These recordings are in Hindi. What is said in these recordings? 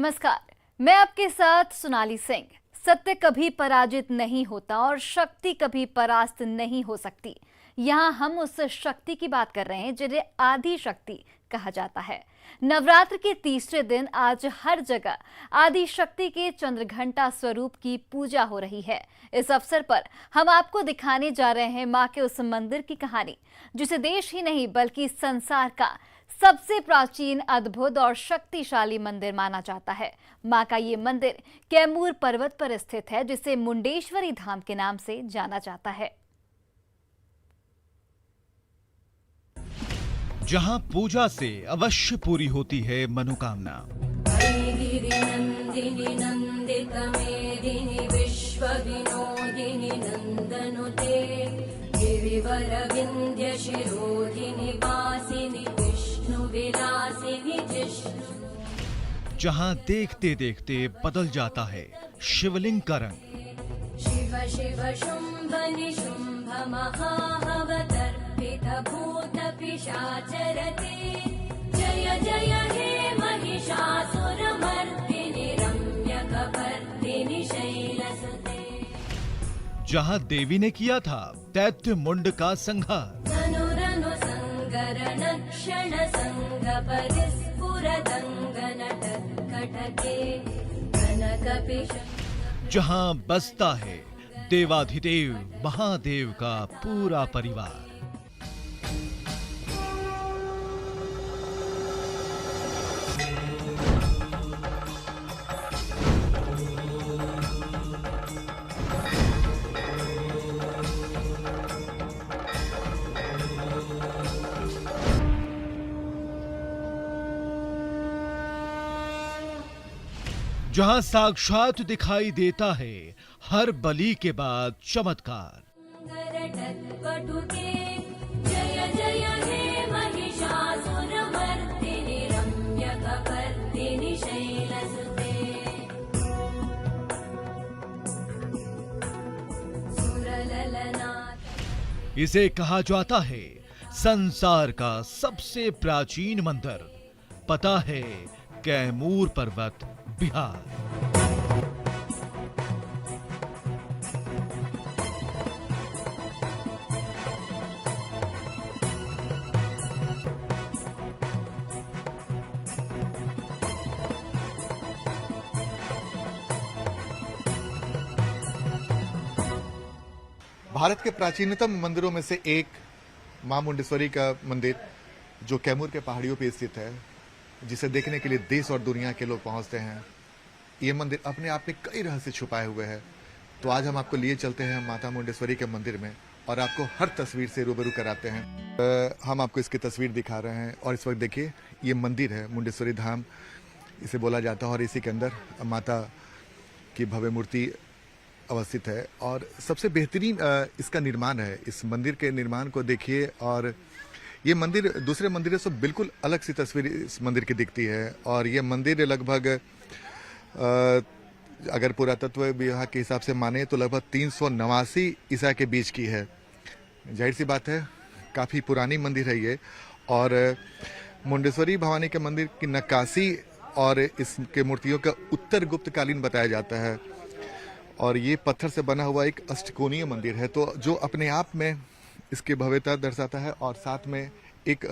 नमस्कार, मैं आपके साथ सोनाली सिंह। सत्य कभी पराजित नहीं होता और शक्ति कभी परास्त नहीं हो सकती। यहाँ हम उस शक्ति की बात कर रहे हैं जिन्हें आदि शक्ति कहा जाता है। नवरात्र के तीसरे दिन आज हर जगह आदि शक्ति के चंद्रघंटा स्वरूप की पूजा हो रही है। इस अवसर पर हम आपको दिखाने जा रहे हैं मां के उस मंदिर की कहानी जिसे देश ही नहीं बल्कि संसार का सबसे प्राचीन, अद्भुत और शक्तिशाली मंदिर माना जाता है। मां का ये मंदिर कैमूर पर्वत पर स्थित है जिसे मुंडेश्वरी धाम के नाम से जाना जाता है। जहां पूजा से अवश्य पूरी होती है मनोकामना, जहां देखते देखते बदल जाता है शिवलिंग का रंग। शिव शिव शुंभ निशुंभ महावतर्पित भूत पिशाचरते, जय जय हे महिषासुरमर्दिनि रम्यकपर्दिनि शैलसुते। जहां देवी ने किया था दैत्य मुंड का संहार, धनुरनु संगरण क्षण संग परिस्फुरदंगन कटके कनक। जहां बसता है देवाधिदेव महादेव का पूरा परिवार। जहां साक्षात दिखाई देता है हर बलि के बाद चमत्कार। जय जय हे महिषासुरमर्दिनि रम्यकपर्दिनि शैलसुते। सुरललनाथ। इसे कहा जाता है संसार का सबसे प्राचीन मंदिर। पता है कैमूर पर्वत, बिहार। भारत के प्राचीनतम मंदिरों में से एक मां मुंडेश्वरी का मंदिर जो कैमूर के पहाड़ियों पर स्थित है, जिसे देखने के लिए देश और दुनिया के लोग पहुंचते हैं। ये मंदिर अपने आप में कई रहस्य छुपाए हुए हैं। तो आज हम आपको लिए चलते हैं माता मुंडेश्वरी के मंदिर में और आपको हर तस्वीर से रूबरू कराते हैं। हम आपको इसकी तस्वीर दिखा रहे हैं और इस वक्त देखिए ये मंदिर है, मुंडेश्वरी धाम इसे बोला जाता है और इसी के अंदर माता की भव्य मूर्ति अवस्थित है। और सबसे बेहतरीन इसका निर्माण है। इस मंदिर के निर्माण को देखिए और ये मंदिर दूसरे मंदिरों से बिल्कुल अलग सी तस्वीर इस मंदिर की दिखती है। और ये मंदिर लगभग अगर पुरातत्व विभाग के हिसाब से माने तो लगभग 389 ईसा के बीच की है। जाहिर सी बात है काफ़ी पुरानी मंदिर है ये। और मुंडेश्वरी भवानी के मंदिर की नक्काशी और इसके मूर्तियों का उत्तर गुप्तकालीन बताया जाता है। और ये पत्थर से बना हुआ एक अष्टकोणीय मंदिर है, तो जो अपने आप में इसकी भव्यता दर्शाता है और साथ में एक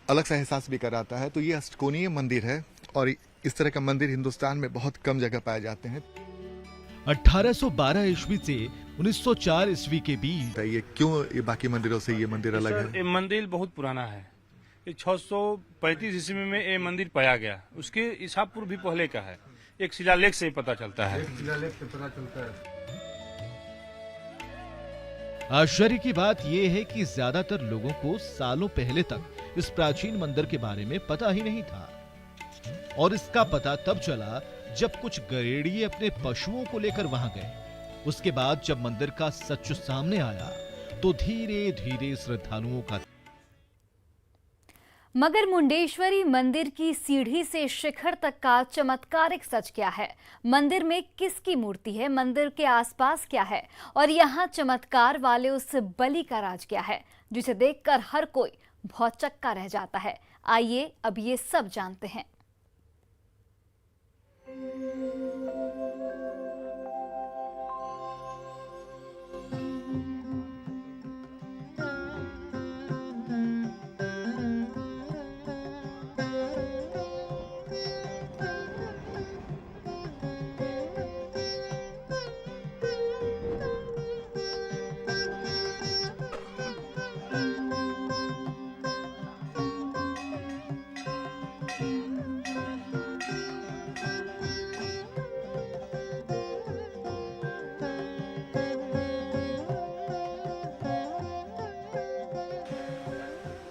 अलग सा एहसास भी कराता है। तो ये अष्टकोणीय मंदिर है और इस तरह का मंदिर हिंदुस्तान में बहुत कम जगह पाए जाते हैं। 1812 ईस्वी से 1904 ईस्वी के बीच ये क्यों ये बाकी मंदिरों से ये मंदिर अलग है? ये मंदिर बहुत पुराना है। ये 635 ईस्वी में ये मंदिर पाया गया। उसके ईसा पूर्व भी पहले का है। एक शिलालेख से पता चलता है। आश्चर्य की बात यह है कि ज्यादातर लोगों को सालों पहले तक इस प्राचीन मंदिर के बारे में पता ही नहीं था। और इसका पता तब चला जब कुछ गरेड़िए अपने पशुओं को लेकर वहां गए। उसके बाद जब मंदिर का सच सामने आया तो धीरे धीरे श्रद्धालुओं का। मगर मुंडेश्वरी मंदिर की सीढ़ी से शिखर तक का चमत्कारिक सच क्या है? मंदिर में किसकी मूर्ति है? मंदिर के आसपास क्या है? और यहाँ चमत्कार वाले उस बलि का राज क्या है जिसे देखकर हर कोई भौचक्का रह जाता है? आइए अब ये सब जानते हैं।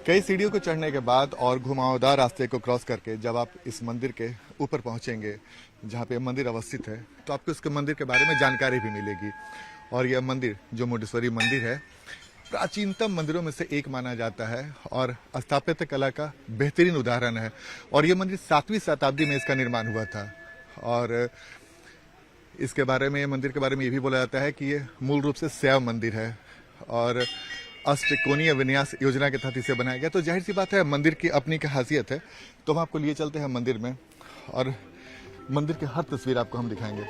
कई सीढ़ियों को चढ़ने के बाद और घुमावदार रास्ते को क्रॉस करके जब आप इस मंदिर के ऊपर पहुंचेंगे जहां पे मंदिर अवस्थित है तो आपको इसके मंदिर के बारे में जानकारी भी मिलेगी। और यह मंदिर जो मुंडेश्वरी मंदिर है प्राचीनतम मंदिरों में से एक माना जाता है और स्थापत्य कला का बेहतरीन उदाहरण है। और यह मंदिर 7वीं शताब्दी में इसका निर्माण हुआ था। और इसके बारे में, मंदिर के बारे में ये भी बोला जाता है कि ये मूल रूप से शैव मंदिर है और अष्टकोणीय विन्यास योजना के तहत इसे बनाया गया। तो जाहिर सी बात है मंदिर की अपनी खासियत है। तो हम आपको लिए चलते हैं मंदिर में और मंदिर की हर तस्वीर आपको हम दिखाएंगे।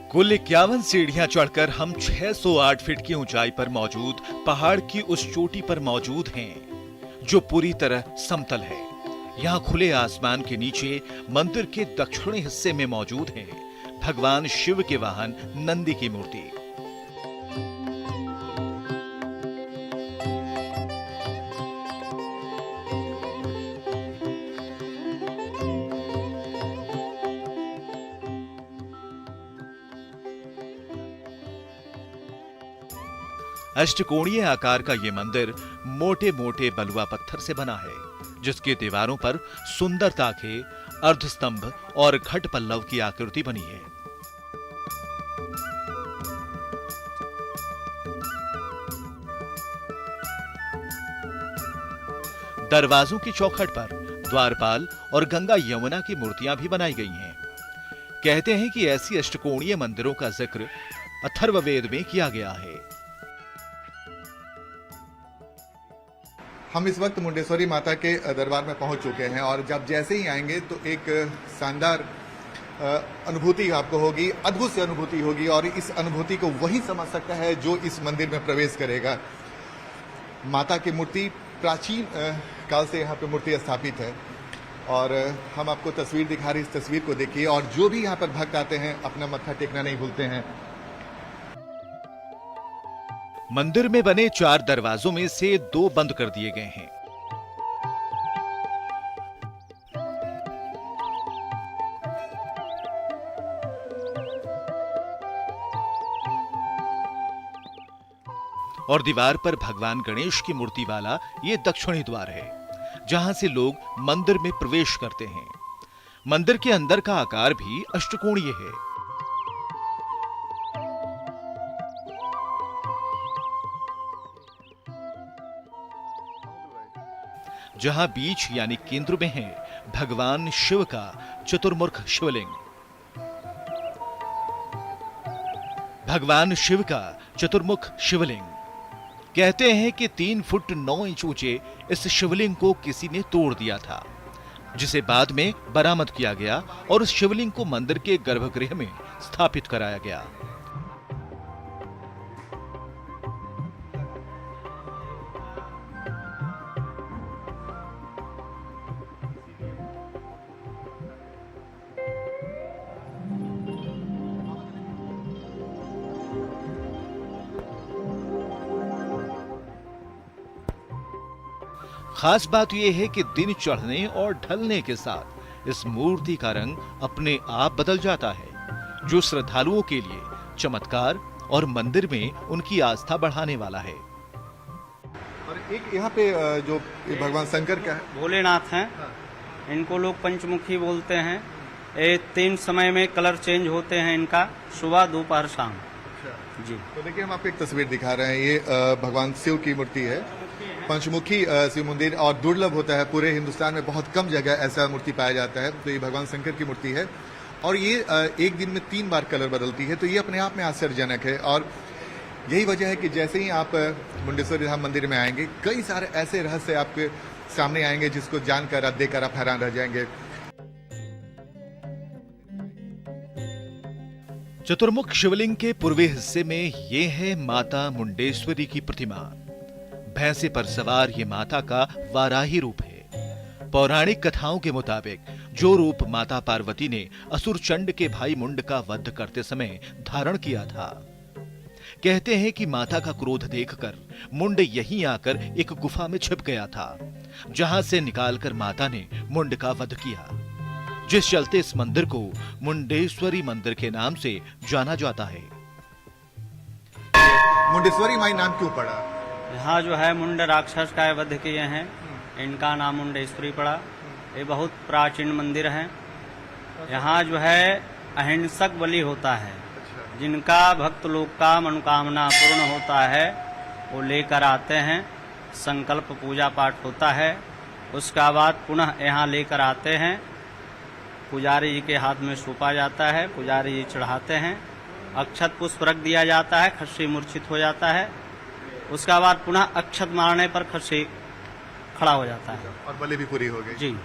कुल 51 सीढ़ियां चढ़कर हम 608 फीट की ऊंचाई पर मौजूद पहाड़ की उस चोटी पर मौजूद हैं, जो पूरी तरह समतल है। यहाँ खुले आसमान के नीचे मंदिर के दक्षिणी हिस्से में मौजूद है भगवान शिव के वाहन नंदी की मूर्ति। अष्टकोणीय आकार का ये मंदिर मोटे मोटे बलुआ पत्थर से बना है, जिसकी दीवारों पर सुंदर ताखे, अर्धस्तंभ और घट पल्लव की आकृति बनी है। दरवाजों की चौखट पर द्वारपाल और गंगा यमुना की मूर्तियां भी बनाई गई हैं। कहते हैं कि ऐसी अष्टकोणीय मंदिरों का जिक्र अथर्ववेद में किया गया है। हम इस वक्त मुंडेश्वरी माता के दरबार में पहुंच चुके हैं और जब जैसे ही आएंगे तो एक शानदार अनुभूति आपको होगी, अद्भुत सी अनुभूति होगी। और इस अनुभूति को वही समझ सकता है जो इस मंदिर में प्रवेश करेगा। माता की मूर्ति प्राचीन काल से यहाँ पे मूर्ति स्थापित है और हम आपको तस्वीर दिखा रहे, इस तस्वीर को देखिए। और जो भी यहाँ पर भक्त आते हैं अपना मत्था टेकना नहीं भूलते हैं। मंदिर में बने 4 दरवाजों में से 2 बंद कर दिए गए हैं। और दीवार पर भगवान गणेश की मूर्ति वाला ये दक्षिणी द्वार है, जहां से लोग मंदिर में प्रवेश करते हैं। मंदिर के अंदर का आकार भी अष्टकोणीय है। जहां बीच यानी केंद्र में है भगवान शिव का चतुर्मुख शिवलिंग। भगवान शिव का चतुर्मुख शिवलिंग, कहते हैं कि 3 फुट 9 इंच ऊंचे इस शिवलिंग को किसी ने तोड़ दिया था, जिसे बाद में बरामद किया गया और उस शिवलिंग को मंदिर के गर्भगृह में स्थापित कराया गया। खास बात यह है कि दिन चढ़ने और ढलने के साथ इस मूर्ति का रंग अपने आप बदल जाता है, जो श्रद्धालुओं के लिए चमत्कार और मंदिर में उनकी आस्था बढ़ाने वाला है। और एक यहाँ पे जो भगवान शंकर का भोलेनाथ हैं, इनको लोग पंचमुखी बोलते हैं। ये 3 समय में कलर चेंज होते हैं इनका, सुबह दोपहर शाम। जी तो देखिए हम आपको एक तस्वीर दिखा रहे हैं। ये भगवान शिव की मूर्ति है, पंचमुखी शिव मंदिर, और दुर्लभ होता है। पूरे हिंदुस्तान में बहुत कम जगह ऐसा मूर्ति पाया जाता है। तो ये भगवान शंकर की मूर्ति है और ये एक दिन में 3 बार कलर बदलती है। तो ये अपने आप में आश्चर्यजनक है। और यही वजह है कि जैसे ही आप मुंडेश्वरी धाम मंदिर में आएंगे, कई सारे ऐसे रहस्य आपके सामने आएंगे जिसको जानकर, आप देखकर आप हैरान रह जाएंगे। चतुर्मुख शिवलिंग के पूर्वी हिस्से में ये है माता मुंडेश्वरी की प्रतिमा। भैंसे पर सवार ये माता का वाराही रूप है। पौराणिक कथाओं के मुताबिक जो रूप माता पार्वती ने असुर चंड के भाई मुंड का वध करते समय धारण किया था, कहते हैं कि माता का क्रोध देखकर मुंड यहीं आकर एक गुफा में छिप गया था, जहां से निकालकर माता ने मुंड का वध किया, जिस चलते इस मंदिर को मुंडेश्वरी मंदिर के नाम से जाना जाता है। मुंडेश्वरी माई नाम क्यों पड़ा? यहाँ जो है मुंड राक्षस का वध किए हैं, इनका नाम मुंडेश्वरी पड़ा। ये बहुत प्राचीन मंदिर है। यहाँ जो है अहिंसक बलि होता है। जिनका भक्त लोग का मनोकामना पूर्ण होता है वो लेकर आते हैं, संकल्प पूजा पाठ होता है। उसका बाद पुनः यहाँ लेकर आते हैं, पुजारी जी के हाथ में सौंपा जाता है, पुजारी जी चढ़ाते हैं, अक्षत पुष्प रख दिया जाता है, खस्सी मूर्छित हो जाता है। उसका बाद पुनः अक्षत मारने पर खस्सी खड़ा हो जाता है और बलि भी पूरी हो गई। जी।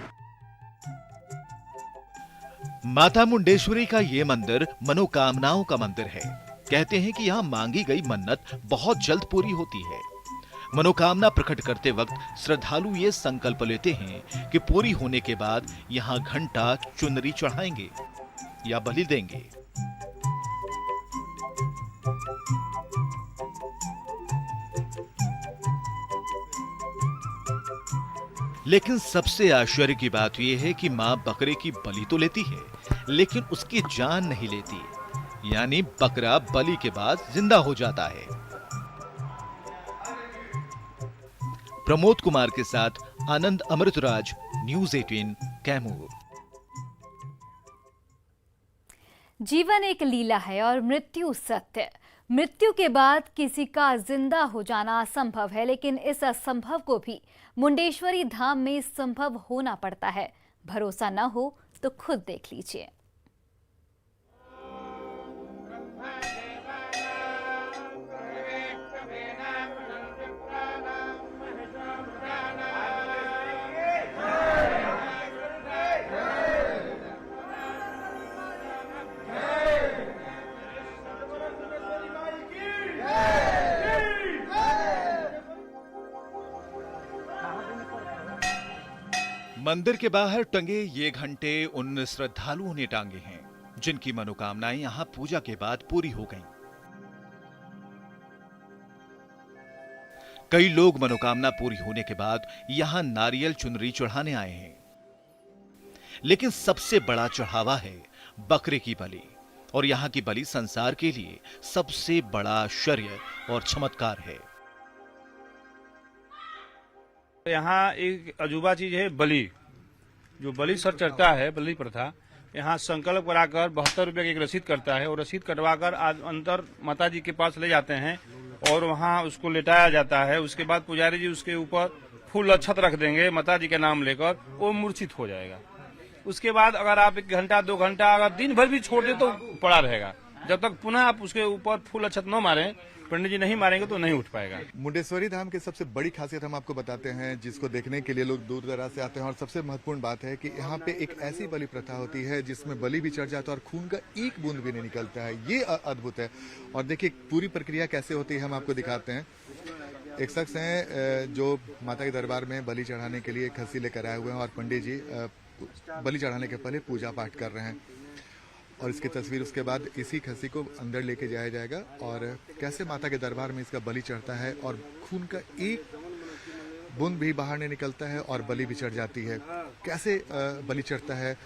माता मुंडेश्वरी का ये मंदिर मनोकामनाओं का मंदिर है। कहते हैं कि यहाँ मांगी गई मन्नत बहुत जल्द पूरी होती है। मनोकामना प्रकट करते वक्त श्रद्धालु ये संकल्प लेते हैं कि पूरी होने के बाद यहाँ घंटा चुनरी चढ़ाएंगे या बलि देंगे। लेकिन सबसे आश्चर्य की बात यह है कि मां बकरे की बलि तो लेती है, लेकिन उसकी जान नहीं लेती, यानी बकरा बलि के बाद जिंदा हो जाता है। प्रमोद कुमार के साथ आनंद अमृतराज, न्यूज़ 18 कैमूर। जीवन एक लीला है और मृत्यु सत्य। मृत्यु के बाद किसी का जिंदा हो जाना असंभव है, लेकिन इस असंभव को भी मुंडेश्वरी धाम में संभव होना पड़ता है। भरोसा न हो तो खुद देख लीजिए। मंदिर के बाहर टंगे ये घंटे उन श्रद्धालुओं ने टांगे हैं जिनकी मनोकामनाएं यहां पूजा के बाद पूरी हो गईं। कई लोग मनोकामना पूरी होने के बाद यहां नारियल चुनरी चढ़ाने आए हैं, लेकिन सबसे बड़ा चढ़ावा है बकरे की बलि, और यहां की बलि संसार के लिए सबसे बड़ा आश्चर्य और चमत्कार है। यहाँ एक अजूबा चीज है बलि। जो बलि सर चढ़ता है, बलि प्रथा, यहाँ संकल्प कराकर 72 रुपये की एक रसीद करता है, और रसीद कटवाकर आज अंतर माता जी के पास ले जाते हैं और वहाँ उसको लेटाया जाता है। उसके बाद पुजारी जी उसके ऊपर फूल अक्षत रख देंगे माता जी के नाम लेकर, वो मूर्छित हो जाएगा। उसके बाद अगर आप 1 घंटा 2 घंटा अगर दिन भर भी छोड़ दे तो पड़ा रहेगा, जब तक पुनः आप उसके ऊपर फूल अक्षत न मारें, पंडित जी नहीं मारेंगे तो नहीं उठ पाएगा। मुंडेश्वरी धाम की सबसे बड़ी खासियत हम आपको बताते हैं, जिसको देखने के लिए लोग दूर दराज से आते हैं। और सबसे महत्वपूर्ण बात है कि यहाँ पे एक ऐसी बलि प्रथा होती है जिसमें बलि भी चढ़ जाता है और खून का एक बूंद भी नहीं निकलता है। ये अद्भुत है। और देखिए पूरी प्रक्रिया कैसे होती है, हम आपको दिखाते हैं। एक शख्स हैं जो माता के दरबार में बलि चढ़ाने के लिए खस्सी लेकर आए हुए हैं, और पंडित जी बलि चढ़ाने के पहले पूजा पाठ कर रहे हैं। और इसकी तस्वीर उसके बाद इसी खस्सी को अंदर लेके जाया जाएगा, और कैसे माता के दरबार में इसका बलि चढ़ता है और खून का एक बूंद भी बाहर नहीं निकलता है और बलि भी चढ़ जाती है। कैसे बलि चढ़ता है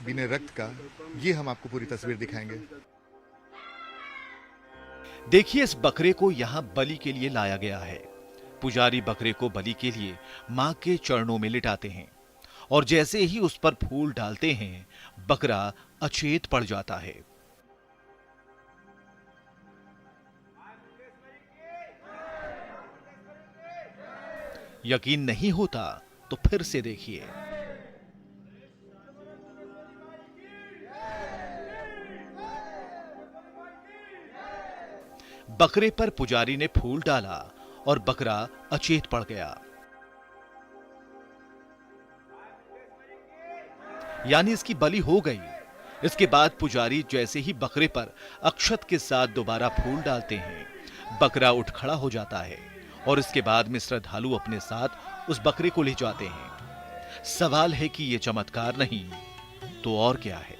बिना रक्त का, ये हम आपको पूरी तस्वीर दिखाएंगे। देखिए, इस बकरे को यहाँ बलि के लिए लाया गया है। पुजारी बकरे को बलि के लिए मां के चरणों में लिटाते हैं, और जैसे ही उस पर फूल डालते हैं, बकरा अचेत पड़ जाता है। यकीन नहीं होता तो फिर से देखिए। बकरे पर पुजारी ने फूल डाला और बकरा अचेत पड़ गया, यानी इसकी बलि हो गई। इसके बाद पुजारी जैसे ही बकरे पर अक्षत के साथ दोबारा फूल डालते हैं, बकरा उठ खड़ा हो जाता है और इसके बाद में श्रद्धालु अपने साथ उस बकरे को ले जाते हैं। सवाल है कि ये चमत्कार नहीं तो और क्या है।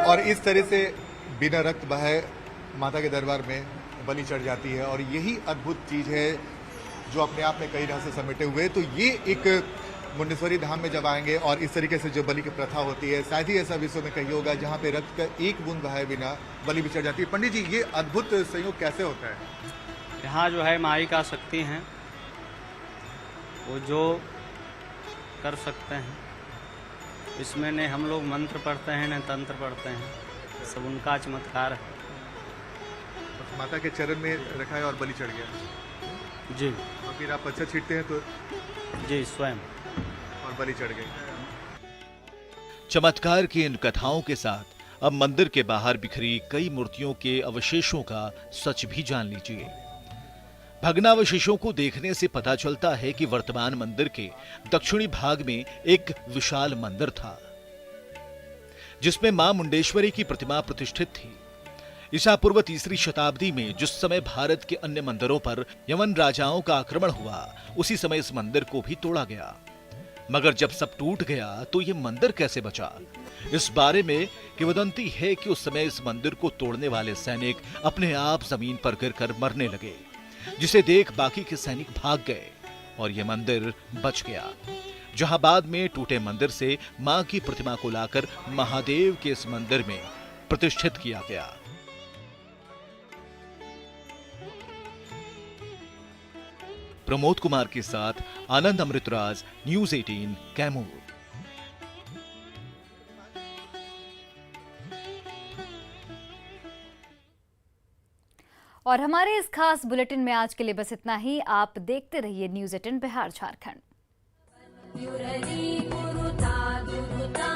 और इस तरह से बिना रक्त बहाए माता के दरबार में बलि चढ़ जाती है और यही अद्भुत चीज है जो अपने आप में कई रहस्य समेटे हुए। तो ये एक मुंडेश्वरी धाम में जब आएंगे और इस तरीके से जो बलि की प्रथा होती है, शायद ही ऐसा विश्व में कहीं होगा जहाँ पे रक्त का एक बूंद बहाए बिना बलि भी चढ़ जाती है। पंडित जी, ये अद्भुत संयोग कैसे होता है? यहाँ जो है माई का शक्ति है, वो जो कर सकते हैं। इसमें न हम लोग मंत्र पढ़ते हैं न तंत्र पढ़ते हैं, सब उनका चमत्कार है। माता के चरण में रखा है और बलि चढ़ गया जी। और फिर आप अच्छा छीटते हैं तो जी स्वयं और बलि चढ़ गई। चमत्कार की इन कथाओं के साथ अब मंदिर के बाहर बिखरी कई मूर्तियों के अवशेषों का सच भी जान लीजिए। भग्नावशेषों को देखने से पता चलता है कि वर्तमान मंदिर के दक्षिणी भाग में एक विशाल मंदिर था जिसमें मां मुंडेश्वरी की प्रतिमा प्रतिष्ठित थी। ईसा पूर्व 3री शताब्दी में जिस समय भारत के अन्य मंदिरों पर यवन राजाओं का आक्रमण हुआ, उसी समय इस मंदिर को भी तोड़ा गया। मगर जब सब टूट गया तो ये मंदिर कैसे बचा? इस बारे में किंवदंती है कि उस समय इस मंदिर को तोड़ने वाले सैनिक अपने आप जमीन पर गिरकर मरने लगे, जिसे देख बाकी के सैनिक भाग गए और यह मंदिर बच गया, जहां बाद में टूटे मंदिर से मां की प्रतिमा को लाकर महादेव के इस मंदिर में प्रतिष्ठित किया गया। प्रमोद कुमार के साथ आनंद अमृतराज, न्यूज़ 18 कैमूर। और हमारे इस खास बुलेटिन में आज के लिए बस इतना ही। आप देखते रहिए न्यूज़ 18 बिहार झारखंड। युरली गुरुता दुरुता